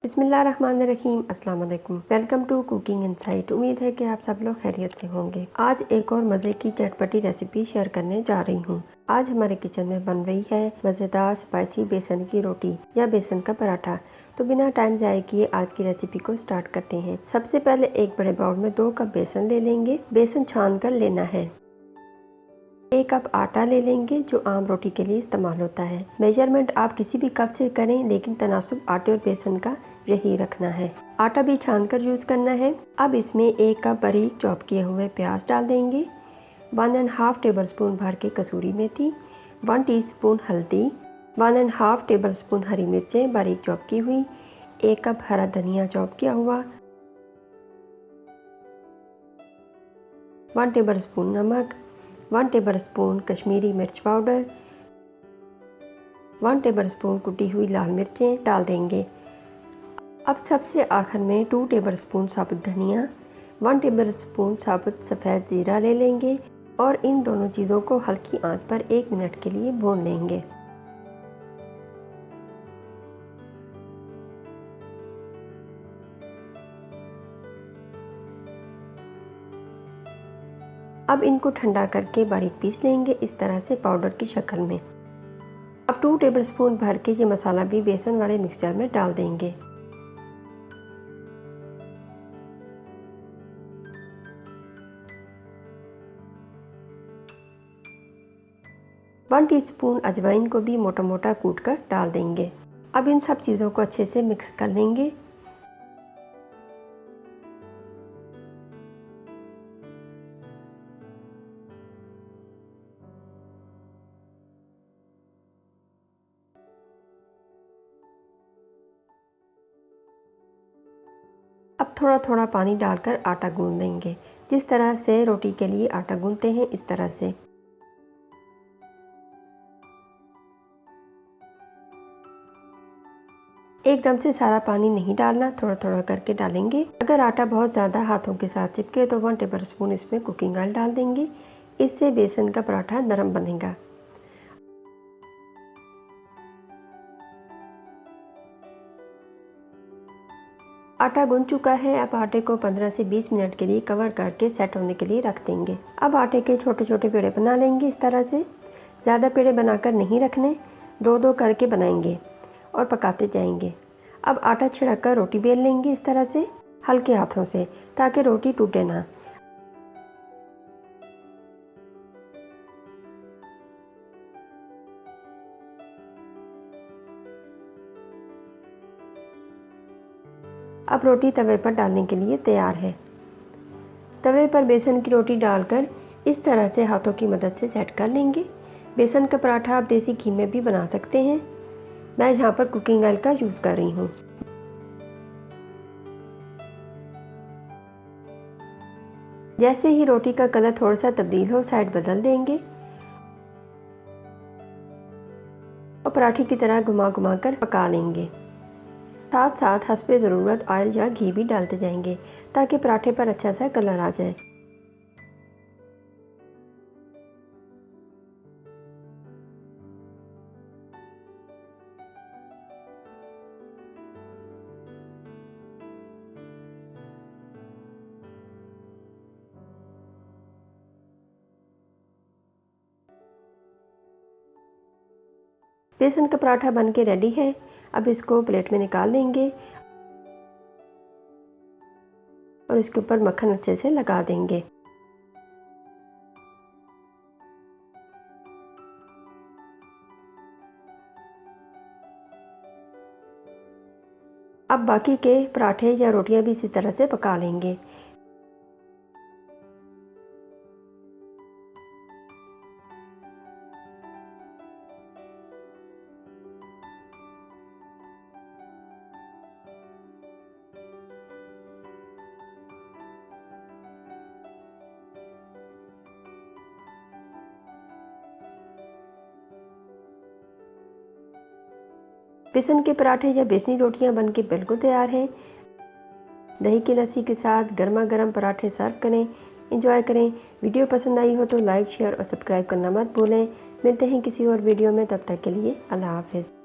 बिस्मिल्लाहिर्रहमानिर्रहीम अस्सलाम वालेकुम। Welcome to cooking insight. उम्मीद है कि आप सब लोग खैरियत से होंगे। आज एक और मज़े की चटपटी रेसिपी शेयर करने जा रही हूँ। आज हमारे किचन में बन रही है मज़ेदार स्पाइसी बेसन की रोटी या बेसन का पराठा। तो बिना टाइम ज़ाया किए आज की रेसिपी को स्टार्ट करते हैं। सबसे पहले एक बड़े बाउल में 2 कप बेसन ले लेंगे। बेसन छान कर लेना है। 1 कप आटा ले लेंगे जो आम रोटी के लिए इस्तेमाल होता है। मेजरमेंट आप किसी भी कप से करें, लेकिन तनासुब आटे और बेसन का यही रखना है। आटा भी छान कर यूज़ करना है। अब इसमें 1 कप बारीक चॉप किए हुए प्याज डाल देंगे, 1.5 टेबलस्पून भर के कसूरी मेथी, 1 टीस्पून हल्दी, 1.5 टेबलस्पून हरी मिर्चें बारीक चॉप की हुई, 1 कप हरा धनिया चॉप किया हुआ, 1 टेबलस्पून नमक, 1 टेबलस्पून कश्मीरी मिर्च पाउडर, 1 टेबलस्पून कुटी हुई लाल मिर्चें डाल देंगे। अब सबसे आखिर में 2 टेबलस्पून साबुत धनिया, 1 टेबलस्पून साबुत सफ़ेद ज़ीरा ले लेंगे और इन दोनों चीज़ों को हल्की आंच पर 1 मिनट के लिए भून लेंगे। अब इनको ठंडा करके बारीक पीस लेंगे, इस तरह से पाउडर की शक्ल में। अब 2 टेबलस्पून भर के ये मसाला भी बेसन वाले मिक्सचर में डाल देंगे। वन टीस्पून अजवाइन को भी मोटा मोटा कूट कर डाल देंगे। अब इन सब चीज़ों को अच्छे से मिक्स कर लेंगे। अब थोड़ा थोड़ा पानी डालकर आटा गूंद देंगे। जिस तरह से रोटी के लिए आटा गूंदते हैं, इस तरह से। एकदम से सारा पानी नहीं डालना, थोड़ा थोड़ा करके डालेंगे। अगर आटा बहुत ज़्यादा हाथों के साथ चिपके तो 1 टेबलस्पून इसमें कुकिंग ऑयल डाल देंगे। इससे बेसन का पराठा नरम बनेगा। आटा गूंद चुका है। अब आटे को 15 से 20 मिनट के लिए कवर करके सेट होने के लिए रख देंगे। अब आटे के छोटे छोटे पेड़े बना लेंगे इस तरह से। ज़्यादा पेड़े बनाकर नहीं रखने, 2-2 करके बनाएंगे और पकाते जाएंगे। अब आटा छिड़क कर रोटी बेल लेंगे इस तरह से, हल्के हाथों से, ताकि रोटी टूटे ना। अब रोटी तवे पर डालने के लिए तैयार है। तवे पर बेसन की रोटी डालकर इस तरह से हाथों की मदद से सेट कर लेंगे। बेसन का पराठा आप देसी घी में भी बना सकते हैं। मैं यहाँ पर कुकिंग ऑयल का यूज़ कर रही हूँ। जैसे ही रोटी का कलर थोड़ा सा तब्दील हो, साइड बदल देंगे और पराठे की तरह घुमा घुमा कर पका लेंगे। साथ साथ हस्बे ज़रूरत ऑयल या घी भी डालते जाएंगे, ताकि पराठे पर अच्छा सा कलर आ जाए। बेसन का पराठा बन के रेडी है। अब इसको प्लेट में निकाल लेंगे और इसके ऊपर मक्खन अच्छे से लगा देंगे। अब बाकी के पराठे या रोटियां भी इसी तरह से पका लेंगे। बेसन के पराठे या बेसनी रोटियां बनके बिल्कुल तैयार हैं। दही की लस्सी के साथ गर्मा गर्म पराठे सर्व करें, एंजॉय करें। वीडियो पसंद आई हो तो लाइक, शेयर और सब्सक्राइब करना मत भूलें। मिलते हैं किसी और वीडियो में, तब तक के लिए अल्लाह हाफ़िज़।